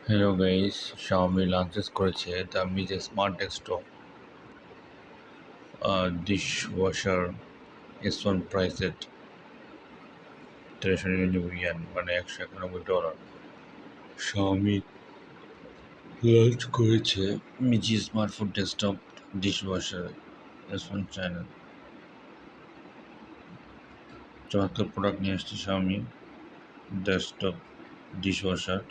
Hello guys, Xiaomi launches করেছে the MIJIA Smart Desktop Dishwasher S1 price at 399 yuan মানে $191। Xiaomi launch করেছে MIJIA Smartphone Desktop Dishwasher S1 channel. চমৎকার product নিয়ে আসছে Xiaomi desktop dishwasher.